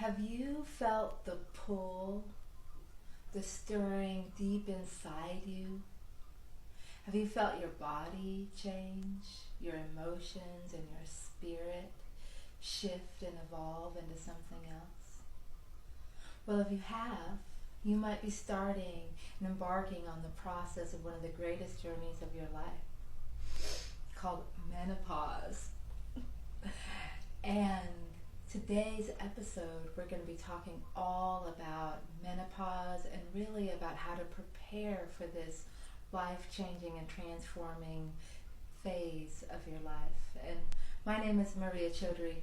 Have you felt the pull, the stirring deep inside you? Have you felt your body change, your emotions and your spirit shift and evolve into something else? Well, if you have, you might be starting and embarking on the process of one of the greatest journeys of your life, called menopause. And today's episode, we're going to be talking all about menopause and really about how to prepare for this life-changing and transforming phase of your life. And my name is Maria Chaudhry.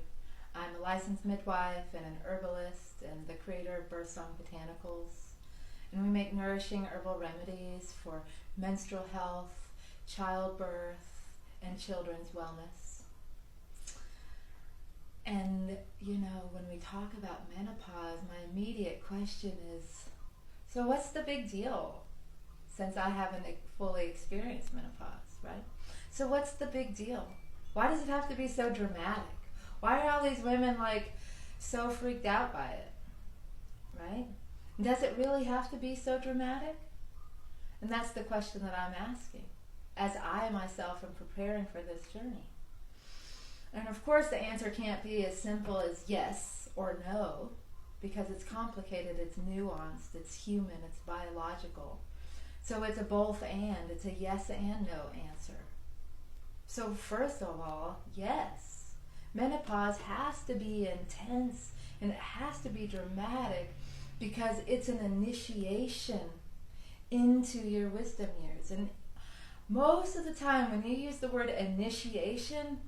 I'm a licensed midwife and an herbalist and the creator of Birth Song Botanicals. And we make nourishing herbal remedies for menstrual health, childbirth, and children's wellness. And, when we talk about menopause, my immediate question is, so what's the big deal? Since I haven't fully experienced menopause, right? So what's the big deal? Why does it have to be so dramatic? Why are all these women so freaked out by it, right? Does it really have to be so dramatic? And that's the question that I'm asking as I myself am preparing for this journey. And of course the answer can't be as simple as yes or no, because it's complicated, it's nuanced, it's human, it's biological. So it's a both and, it's a yes and no answer. So first of all, yes, menopause has to be intense and it has to be dramatic because it's an initiation into your wisdom years. And most of the time when you use the word initiation,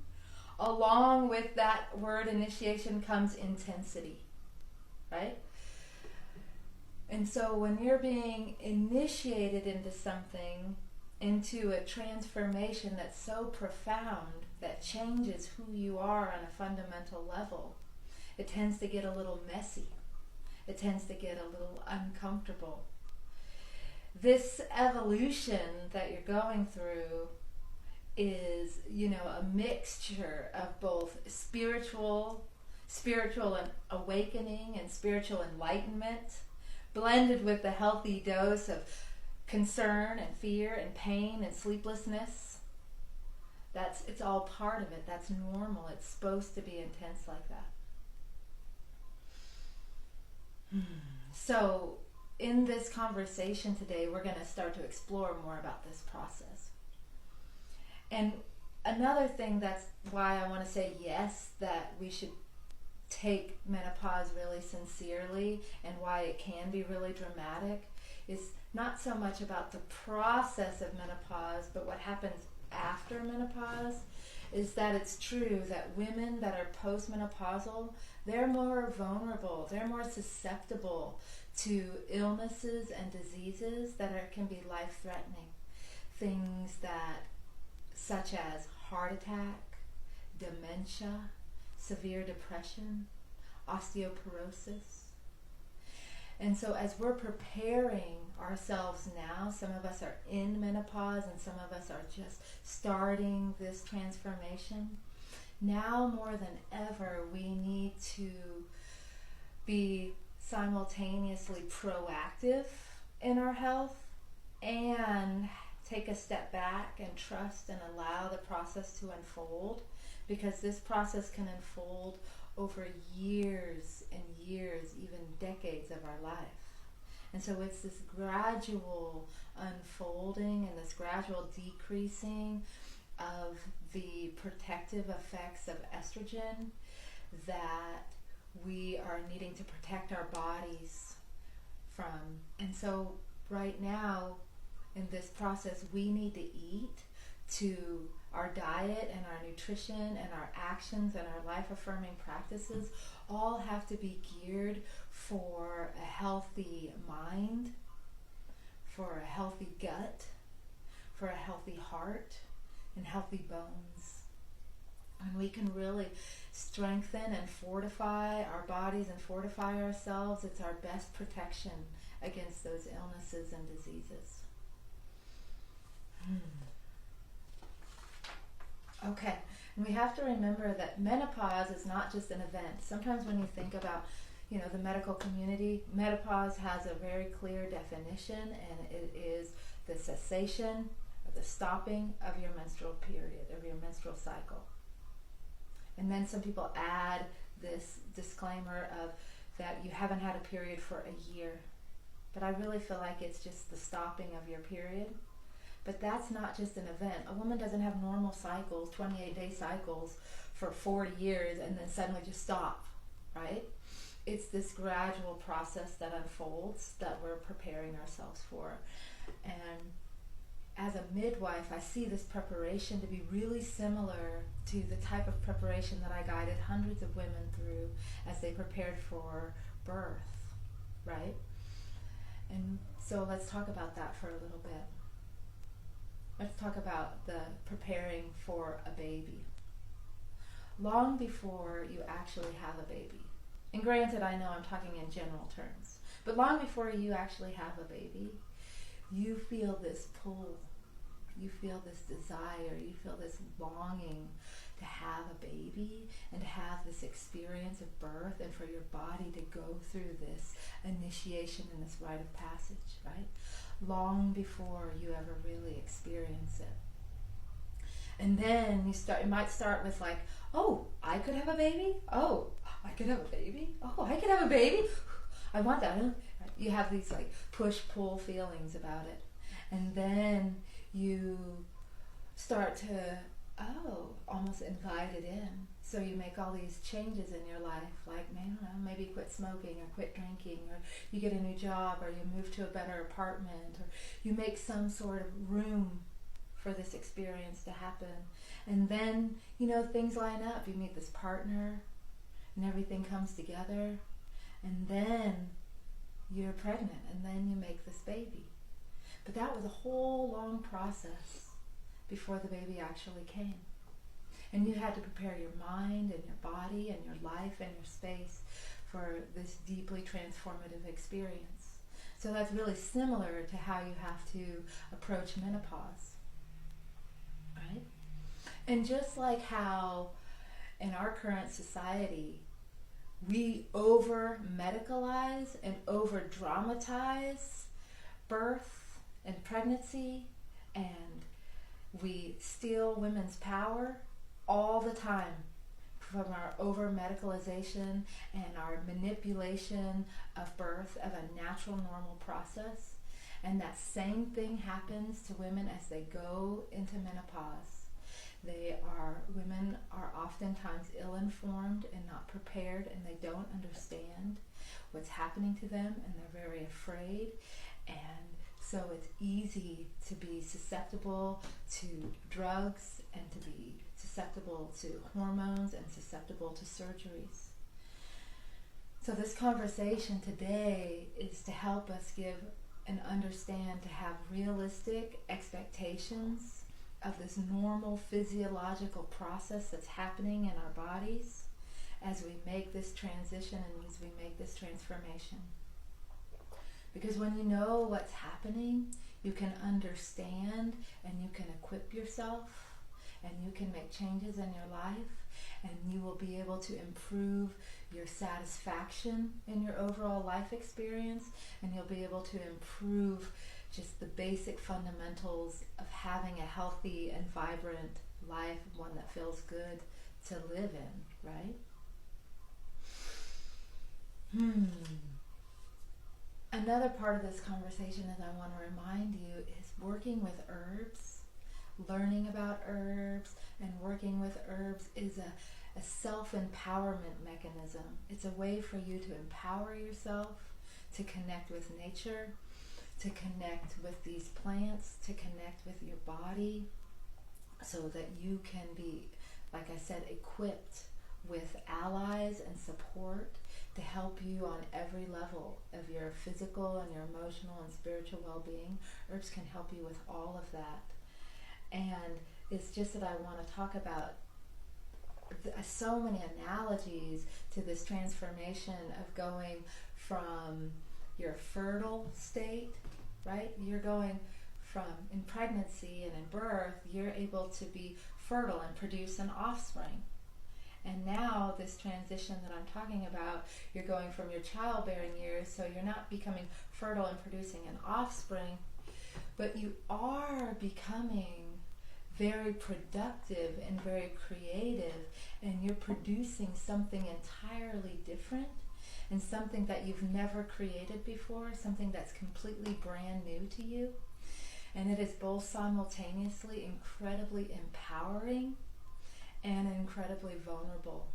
along with that word initiation comes intensity, right? And so when you're being initiated into something, into a transformation that's so profound, that changes who you are on a fundamental level, it tends to get a little messy. It tends to get a little uncomfortable. This evolution that you're going through is, a mixture of both spiritual awakening and spiritual enlightenment, blended with a healthy dose of concern and fear and pain and sleeplessness. It's all part of it. That's normal. It's supposed to be intense like that. So in this conversation today, we're going to start to explore more about this process. And another thing, that's why I want to say yes, that we should take menopause really sincerely and why it can be really dramatic, is not so much about the process of menopause, but what happens after menopause. Is that it's true that women that are postmenopausal, they're more vulnerable, they're more susceptible to illnesses and diseases that can be life-threatening. Things such as heart attack, dementia, severe depression, osteoporosis. And so as we're preparing ourselves now, some of us are in menopause and some of us are just starting this transformation. Now more than ever, we need to be simultaneously proactive in our health and take a step back and trust and allow the process to unfold, because this process can unfold over years and years, even decades of our life. And so it's this gradual unfolding and this gradual decreasing of the protective effects of estrogen that we are needing to protect our bodies from. And so right now in this process, we need to eat to our diet and our nutrition and our actions and our life-affirming practices all have to be geared for a healthy mind, for a healthy gut, for a healthy heart, and healthy bones. And we can really strengthen and fortify our bodies and fortify ourselves. It's our best protection against those illnesses and diseases. Okay, and we have to remember that menopause is not just an event. Sometimes when you think about, the medical community, menopause has a very clear definition, and it is the cessation or the stopping of your menstrual period, of your menstrual cycle. And then some people add this disclaimer of that you haven't had a period for a year. But I really feel like it's just the stopping of your period. But that's not just an event. A woman doesn't have normal cycles, 28-day cycles, for 40 years and then suddenly just stop, right? It's this gradual process that unfolds that we're preparing ourselves for. And as a midwife, I see this preparation to be really similar to the type of preparation that I guided hundreds of women through as they prepared for birth, right? And so let's talk about that for a little bit. Let's talk about the preparing for a baby. Long before you actually have a baby, and granted, I know I'm talking in general terms, but long before you actually have a baby, you feel this pull, you feel this desire, you feel this longing to have a baby and to have this experience of birth and for your body to go through this initiation and this rite of passage, right? Long before you ever really experience it. And then you might start with like, oh, I could have a baby? Oh, I could have a baby? Oh, I could have a baby? I want that. You have these like push-pull feelings about it. And then you start to, almost invite it in. So you make all these changes in your life, like, I don't know, maybe quit smoking or quit drinking, or you get a new job, or you move to a better apartment, or you make some sort of room for this experience to happen. And then, things line up. You meet this partner, and everything comes together, and then you're pregnant, and then you make this baby. But that was a whole long process before the baby actually came. And you had to prepare your mind and your body and your life and your space for this deeply transformative experience. So that's really similar to how you have to approach menopause, right? And just like how in our current society, we over-medicalize and over-dramatize birth and pregnancy, and we steal women's power all the time from our over-medicalization and our manipulation of birth, of a natural, normal process. And that same thing happens to women as they go into menopause. Women are oftentimes ill-informed and not prepared, and they don't understand what's happening to them, and they're very afraid. And so it's easy to be susceptible to drugs and to be susceptible to hormones and susceptible to surgeries. So this conversation today is to help us give and understand, to have realistic expectations of this normal physiological process that's happening in our bodies as we make this transition and as we make this transformation. Because when you know what's happening, you can understand and you can equip yourself and you can make changes in your life, and you will be able to improve your satisfaction in your overall life experience, and you'll be able to improve just the basic fundamentals of having a healthy and vibrant life, one that feels good to live in, right? Another part of this conversation, as I want to remind you, is working with herbs. Learning about herbs and working with herbs is a self-empowerment mechanism. It's a way for you to empower yourself, to connect with nature, to connect with these plants, to connect with your body, so that you can be, like I said, equipped with allies and support to help you on every level of your physical and your emotional and spiritual well-being. Herbs can help you with all of that. And it's just that I want to talk about so many analogies to this transformation of going from your fertile state, right? You're going from, in pregnancy and in birth, you're able to be fertile and produce an offspring. And now this transition that I'm talking about, you're going from your childbearing years, so you're not becoming fertile and producing an offspring, but you are becoming very productive and very creative, and you're producing something entirely different and something that you've never created before, something that's completely brand new to you. And it is both simultaneously incredibly empowering and incredibly vulnerable.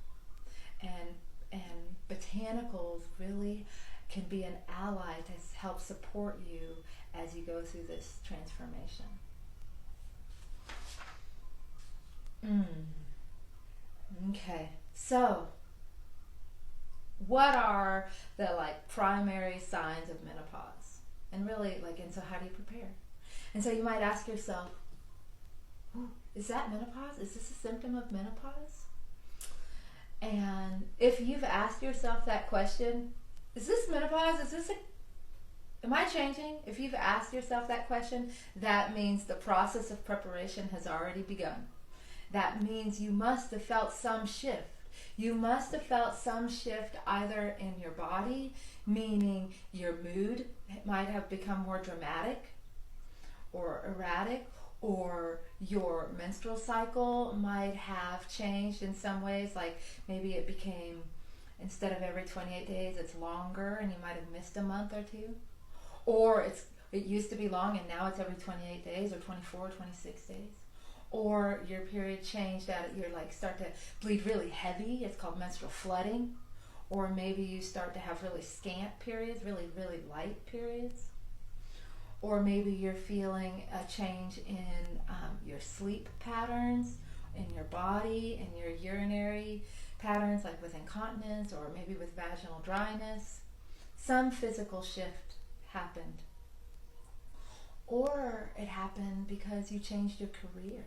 And botanicals really can be an ally to help support you as you go through this transformation. Okay, so what are the primary signs of menopause? And really and so how do you prepare? And so you might ask yourself, is that menopause? Is this a symptom of menopause? And if you've asked yourself that question, is this menopause? Am I changing? If you've asked yourself that question, that means the process of preparation has already begun. That means you must have felt some shift. You must have felt some shift either in your body, meaning your mood might have become more dramatic or erratic, or your menstrual cycle might have changed in some ways, like maybe it became, instead of every 28 days, it's longer and you might have missed a month or two. Or it used to be long and now it's every 28 days or 24, 26 days. Or your period changed out, you're start to bleed really heavy, it's called menstrual flooding. Or maybe you start to have really scant periods, really, really light periods. Or maybe you're feeling a change in your sleep patterns, in your body, in your urinary patterns, like with incontinence, or maybe with vaginal dryness. Some physical shift happened. Or it happened because you changed your career.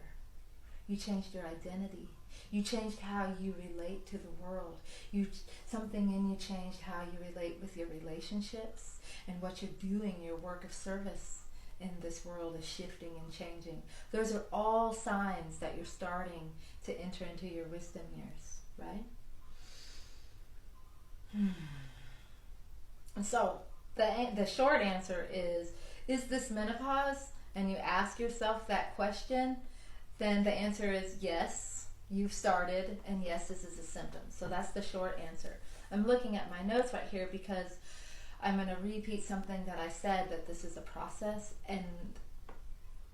You changed your identity. You changed how you relate to the world. Something in you changed how you relate with your relationships, and what you're doing, your work of service in this world is shifting and changing. Those are all signs that you're starting to enter into your wisdom years, right? And so the short answer is this menopause? And you ask yourself that question, then the answer is yes, you've started, and yes, this is a symptom. So that's the short answer. I'm looking at my notes right here because I'm going to repeat something that I said, that this is a process, and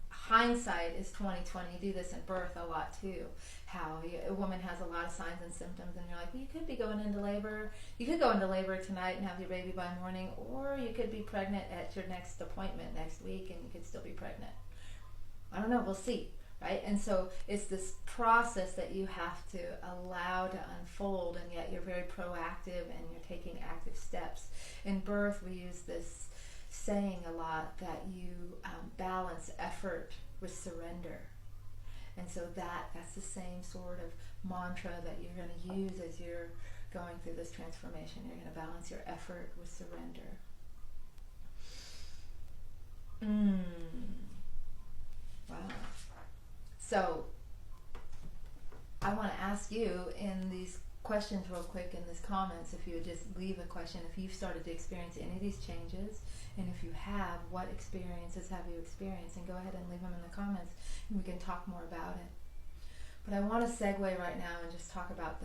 hindsight is 2020. You do this in birth a lot too. How a woman has a lot of signs and symptoms, and you're like, well, you could be going into labor. You could go into labor tonight and have your baby by morning, or you could be pregnant at your next appointment next week, and you could still be pregnant. I don't know. We'll see. Right? And so it's this process that you have to allow to unfold, and yet you're very proactive and you're taking active steps. In birth, we use this saying a lot, that you balance effort with surrender. And so that's the same sort of mantra that you're going to use as you're going through this transformation. You're going to balance your effort with surrender. Wow. So I want to ask you in these questions real quick, in these comments, if you would just leave a question, if you've started to experience any of these changes, and if you have, what experiences have you experienced? And go ahead and leave them in the comments, and we can talk more about it. But I want to segue right now and just talk about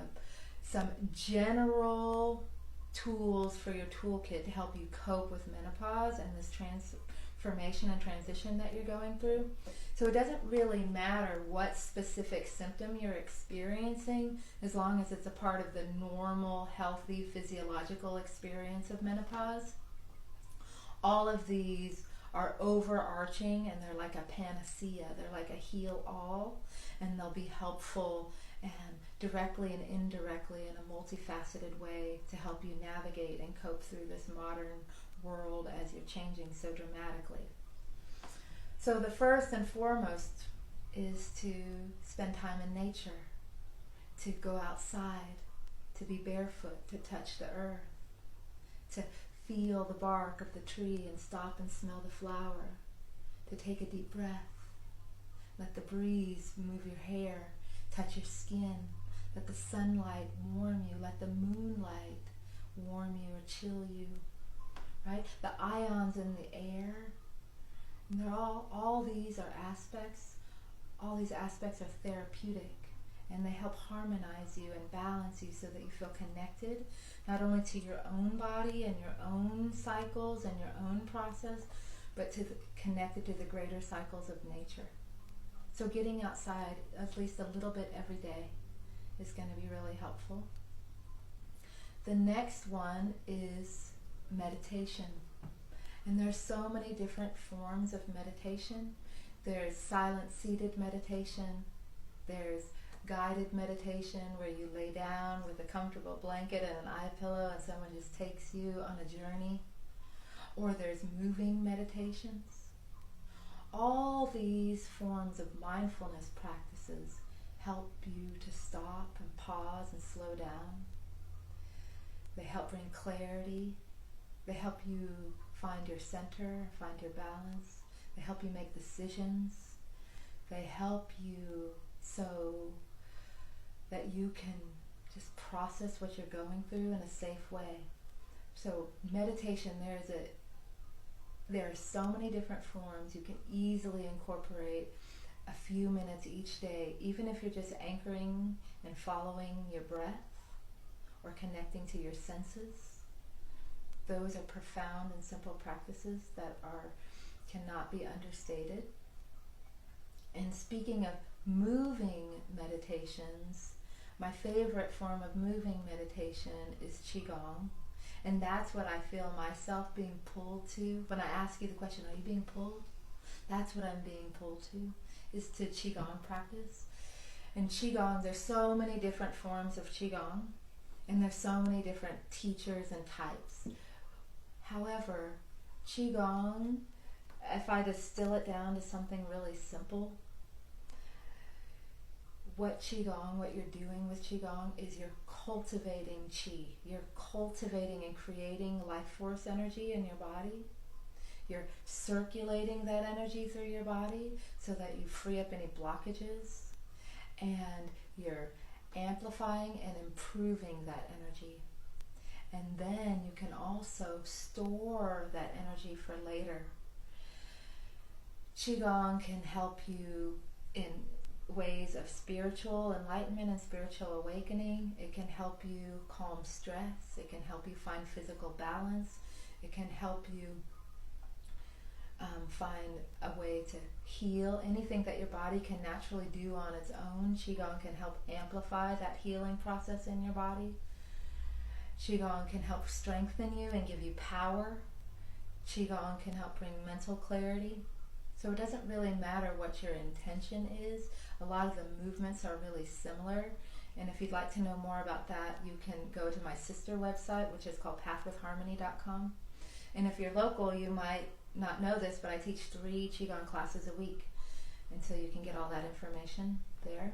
some general tools for your toolkit to help you cope with menopause and this transformation and transition that you're going through. So it doesn't really matter what specific symptom you're experiencing, as long as it's a part of the normal, healthy, physiological experience of menopause. All of these are overarching, and they're like a panacea. They're like a heal-all, and they'll be helpful and directly and indirectly in a multifaceted way to help you navigate and cope through this modern world as you're changing so dramatically. So the first and foremost is to spend time in nature, to go outside, to be barefoot, to touch the earth, to feel the bark of the tree and stop and smell the flower, to take a deep breath, let the breeze move your hair, touch your skin, Let the sunlight warm you. Let the moonlight warm you or chill you. Right? The ions in the air. And they're all these are aspects. All these aspects are therapeutic. And they help harmonize you and balance you so that you feel connected, not only to your own body and your own cycles and your own process, but connected to the greater cycles of nature. So getting outside at least a little bit every day is going to be really helpful. The next one is meditation. And there's so many different forms of meditation. There's silent seated meditation. There's guided meditation where you lay down with a comfortable blanket and an eye pillow and someone just takes you on a journey. Or there's moving meditations. All these forms of mindfulness practices help you to stop and pause and slow down. They help bring clarity. They help you find your center, find your balance. They help you make decisions. They help you so that you can just process what you're going through in a safe way. So meditation, there are so many different forms. You can easily incorporate a few minutes each day, even if you're just anchoring and following your breath or connecting to your senses. Those are profound and simple practices that cannot be understated. And speaking of moving meditations, my favorite form of moving meditation is Qigong. And that's what I feel myself being pulled to. When I ask you the question, are you being pulled? That's what I'm being pulled to, is to Qigong practice. And Qigong, there's so many different forms of Qigong, and there's so many different teachers and types. However, Qigong, if I distill it down to something really simple, what you're doing with Qigong is you're cultivating Qi. You're cultivating and creating life force energy in your body. You're circulating that energy through your body so that you free up any blockages. And you're amplifying and improving that energy. And then you can also store that energy for later. Qigong can help you in ways of spiritual enlightenment and spiritual awakening. It can help you calm stress. It can help you find physical balance. It can help you find a way to heal. Anything that your body can naturally do on its own, Qigong can help amplify that healing process in your body. Qigong can help strengthen you and give you power. Qigong can help bring mental clarity. So it doesn't really matter what your intention is. A lot of the movements are really similar. And if you'd like to know more about that, you can go to my sister website, which is called pathwithharmony.com. And if you're local, you might not know this, but I teach 3 Qigong classes a week. And so you can get all that information there.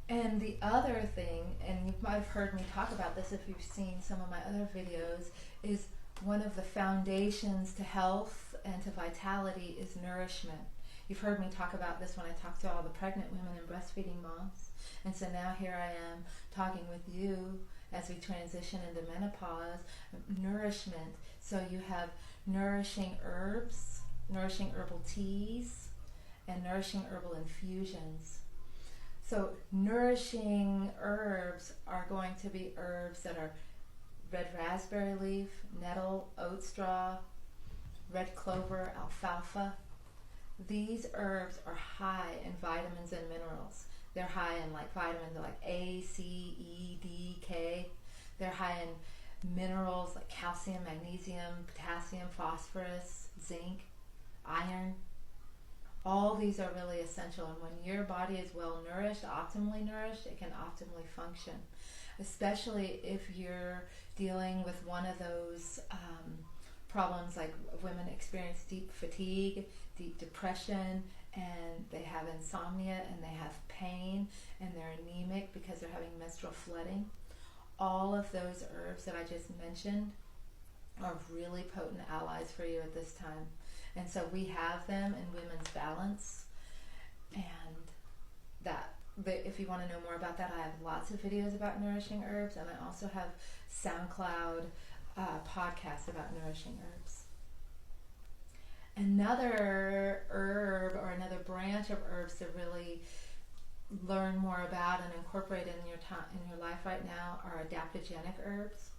And the other thing, and you might have heard me talk about this if you've seen some of my other videos, is one of the foundations to health and to vitality is nourishment. You've heard me talk about this when I talk to all the pregnant women and breastfeeding moms. And so now here I am talking with you as we transition into menopause, nourishment. So you have nourishing herbs, nourishing herbal teas, and nourishing herbal infusions. So nourishing herbs are going to be herbs that are red raspberry leaf, nettle, oat straw, red clover, alfalfa. These herbs are high in vitamins and minerals. They're high in vitamins like A, C, E, D, K. They're high in minerals like calcium, magnesium, potassium, phosphorus, zinc, iron. All these are really essential, and when your body is well nourished, optimally nourished, it can optimally function. Especially if you're dealing with one of those problems like women experience deep fatigue, deep depression, and they have insomnia and they have pain and they're anemic because they're having menstrual flooding. All of those herbs that I just mentioned are really potent allies for you at this time. And so we have them in Women's Balance, and that if you want to know more about that, I have lots of videos about nourishing herbs, and I also have SoundCloud podcasts about nourishing herbs. Another herb or another branch of herbs to really learn more about and incorporate in your life right now are adaptogenic herbs.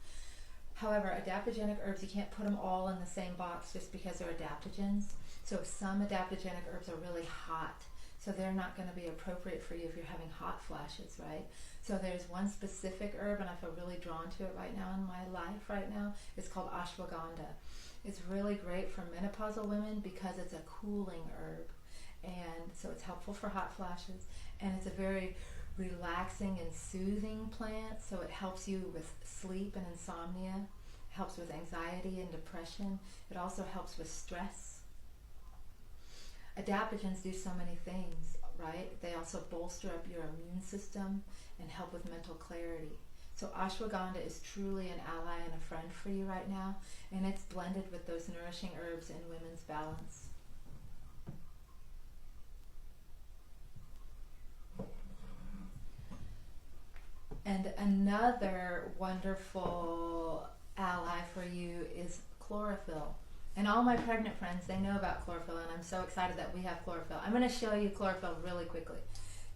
However, adaptogenic herbs, you can't put them all in the same box just because they're adaptogens. So some adaptogenic herbs are really hot, so they're not going to be appropriate for you if you're having hot flashes, right? So there's one specific herb, and I feel really drawn to it right now in my life right now. It's called ashwagandha. It's really great for menopausal women because it's a cooling herb, and so it's helpful for hot flashes, and it's a very relaxing and soothing plant, so it helps you with sleep and insomnia, helps with anxiety and depression. It also helps with stress. Adaptogens do so many things, right? They also bolster up your immune system and help with mental clarity. So ashwagandha is truly an ally and a friend for you right now, and it's blended with those nourishing herbs in women's balance. And another wonderful ally for you is chlorophyll. And all my pregnant friends, they know about chlorophyll, and I'm so excited that we have chlorophyll. I'm going to show you chlorophyll really quickly.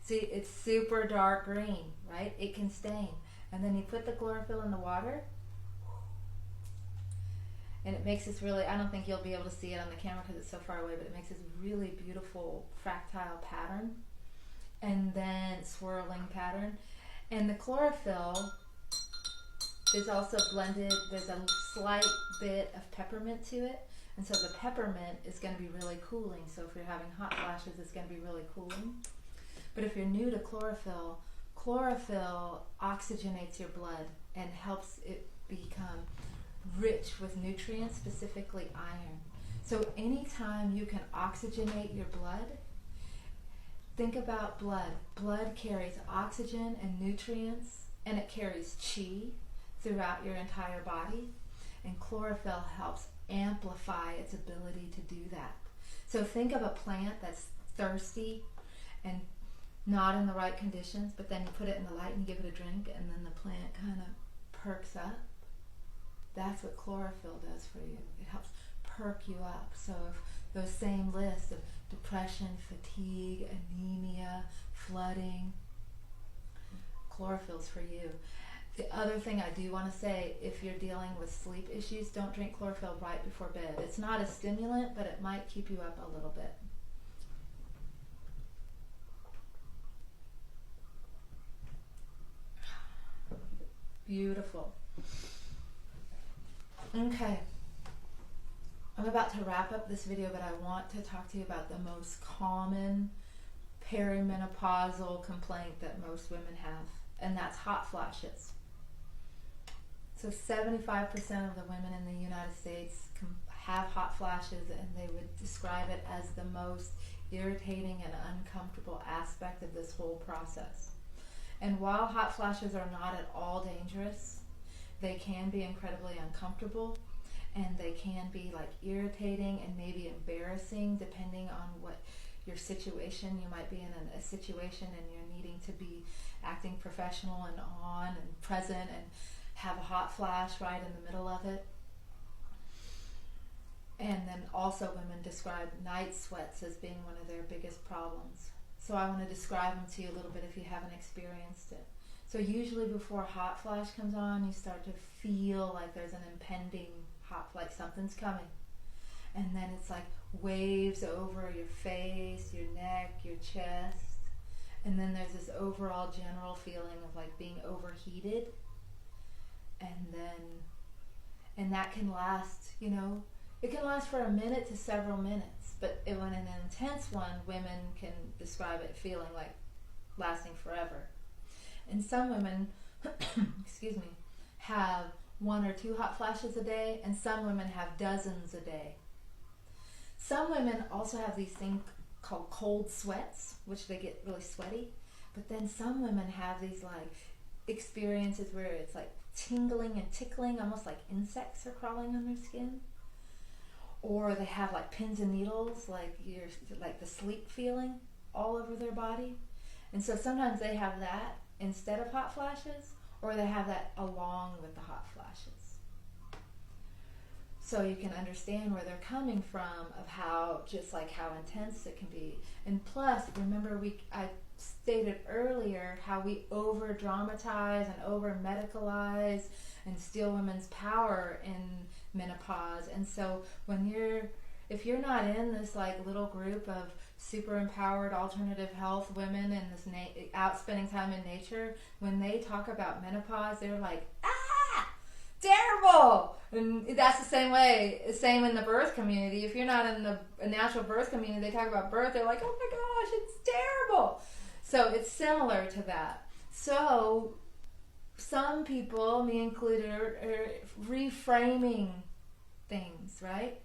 See, it's super dark green, right? It can stain. And then you put the chlorophyll in the water, and it makes this really, I don't think you'll be able to see it on the camera because it's so far away, but it makes this really beautiful fractile pattern, and then swirling pattern. And the chlorophyll is also blended, there's a slight bit of peppermint to it, and so the peppermint is going to be really cooling. So if you're having hot flashes, it's going to be really cooling. But if you're new to chlorophyll, chlorophyll oxygenates your blood and helps it become rich with nutrients, specifically iron. So anytime you can oxygenate your blood, think about blood. Blood carries oxygen and nutrients, and it carries chi throughout your entire body, and chlorophyll helps amplify its ability to do that. So think of a plant that's thirsty and not in the right conditions, but then you put it in the light and you give it a drink, and then the plant kind of perks up. That's what chlorophyll does for you. It helps perk you up. So if those same lists of depression, fatigue, anemia, flooding, chlorophyll's for you. The other thing I do want to say, if you're dealing with sleep issues, don't drink chlorophyll right before bed. It's not a stimulant, but it might keep you up a little bit. Beautiful. Okay. I'm about to wrap up this video, but I want to talk to you about the most common perimenopausal complaint that most women have, and that's hot flashes. So 75% of the women in the United States have hot flashes, and they would describe it as the most irritating and uncomfortable aspect of this whole process. And while hot flashes are not at all dangerous, they can be incredibly uncomfortable, and they can be like irritating and maybe embarrassing depending on what your situation. You might be in a situation and you're needing to be acting professional and on and present and have a hot flash right in the middle of it. And then also women describe night sweats as being one of their biggest problems. So I want to describe them to you a little bit if you haven't experienced it. So usually before a hot flash comes on, you start to feel like there's an impending like something's coming. And then it's like waves over your face, your neck, your chest. And then there's this overall general feeling of like being overheated. And that can last, it can last for a minute to several minutes. But when an intense one, women can describe it feeling like lasting forever. And some women, excuse me, have 1 or 2 hot flashes a day, and some women have dozens a day. Some women also have these things called cold sweats, which they get really sweaty. But then some women have these like experiences where it's like tingling and tickling, almost like insects are crawling on their skin. Or they have like pins and needles, like the sleep feeling all over their body. And so sometimes they have that instead of hot flashes, or they have that along with the hot flashes. So you can understand where they're coming from, of how, just like how intense it can be. And plus, remember I stated earlier how we over dramatize and over medicalize and steal women's power in menopause. And so if you're not in this like little group of super empowered alternative health women and this out spending time in nature, when they talk about menopause, they're like, terrible. And that's the same in the birth community. If you're not in a natural birth community, they talk about birth, they're like, oh my gosh, it's terrible. So it's similar to that. So some people, me included, are reframing things, right?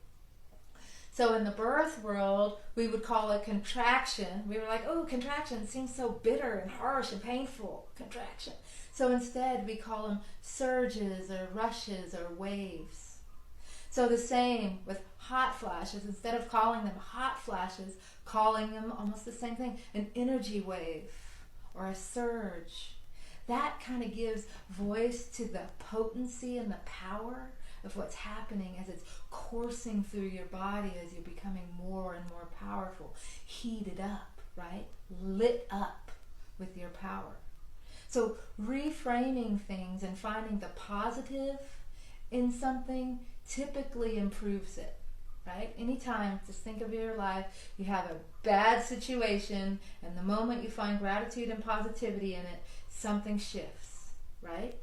So in the birth world, we would call it contraction. We were like, oh, contraction seems so bitter and harsh and painful. Contraction. So instead, we call them surges or rushes or waves. So the same with hot flashes. Instead of calling them hot flashes, calling them almost the same thing, an energy wave or a surge. That kind of gives voice to the potency and the power of what's happening as it's coursing through your body, as you're becoming more and more powerful, heated up, right? Lit up with your power. So reframing things and finding the positive in something typically improves it, right? Anytime, just think of your life, you have a bad situation, and the moment you find gratitude and positivity in it, something shifts, right?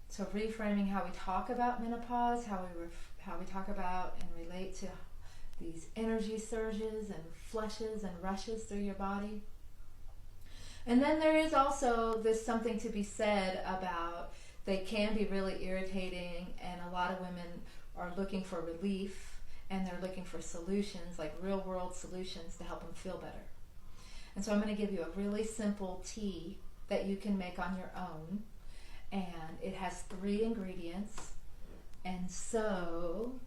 So reframing how we talk about menopause, how we talk about and relate to these energy surges and flushes and rushes through your body. And then there is also this something to be said about they can be really irritating, and a lot of women are looking for relief, and they're looking for solutions, like real world solutions to help them feel better. And so I'm going to give you a really simple tea that you can make on your own. And it has 3 ingredients. And so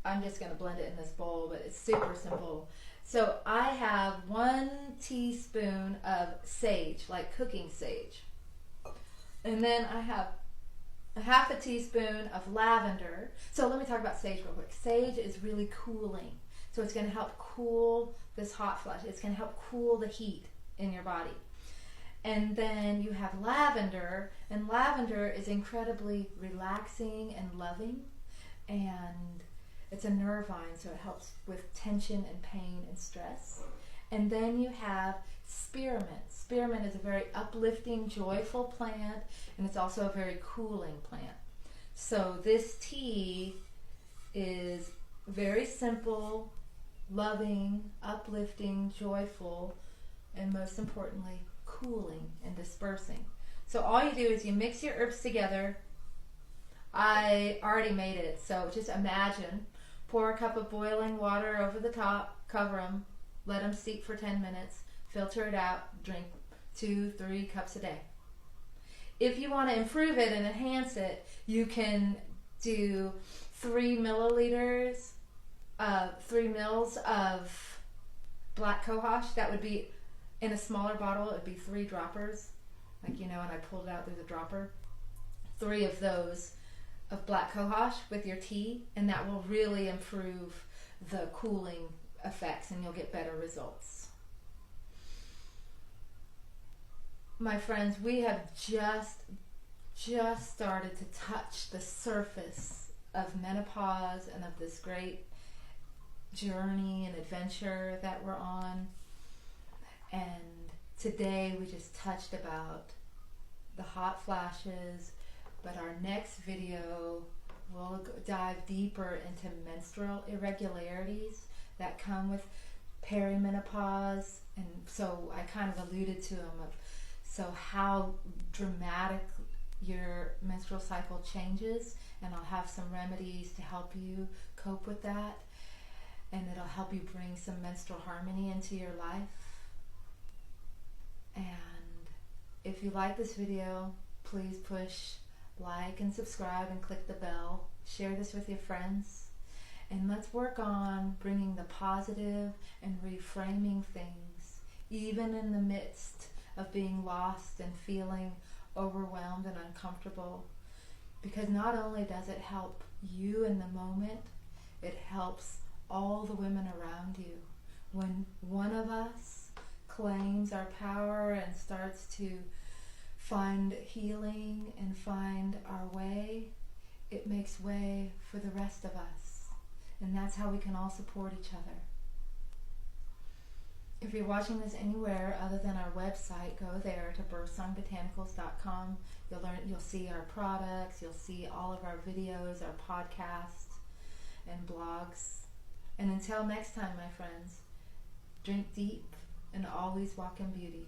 I'm just going to blend it in this bowl, but it's super simple. So I have 1 teaspoon of sage, like cooking sage. And then I have a half a teaspoon of lavender. So let me talk about sage real quick. Sage is really cooling. So it's going to help cool this hot flush. It's going to help cool the heat in your body. And then you have lavender, and lavender is incredibly relaxing and loving, and it's a nervine, so it helps with tension and pain and stress. And then you have spearmint. Spearmint is a very uplifting, joyful plant, and it's also a very cooling plant. So this tea is very simple, loving, uplifting, joyful, and most importantly, cooling and dispersing. So all you do is you mix your herbs together. I already made it, so just imagine. Pour a cup of boiling water over the top, cover them, let them steep for 10 minutes, filter it out, drink 2-3 cups a day. If you want to improve it and enhance it, you can do 3 milliliters, 3 mils of black cohosh. That would be, in a smaller bottle, it would be 3 droppers, like, and I pulled it out through the dropper. 3 of those of black cohosh with your tea, and that will really improve the cooling effects, and you'll get better results. My friends, we have just started to touch the surface of menopause and of this great journey and adventure that we're on. And today we just touched about the hot flashes, but our next video will dive deeper into menstrual irregularities that come with perimenopause. And so I kind of alluded to them, so how dramatic your menstrual cycle changes, and I'll have some remedies to help you cope with that, and it'll help you bring some menstrual harmony into your life. And if you like this video, please push like and subscribe and click the bell. Share this with your friends. And let's work on bringing the positive and reframing things even in the midst of being lost and feeling overwhelmed and uncomfortable. Because not only does it help you in the moment, it helps all the women around you. When one of us claims our power and starts to find healing and find our way, it makes way for the rest of us. And that's how we can all support each other. If you're watching this anywhere other than our website, go there to birthsongbotanicals.com. You'll see our products, you'll see all of our videos, our podcasts, and blogs. And until next time, my friends, drink deep and always walk in beauty.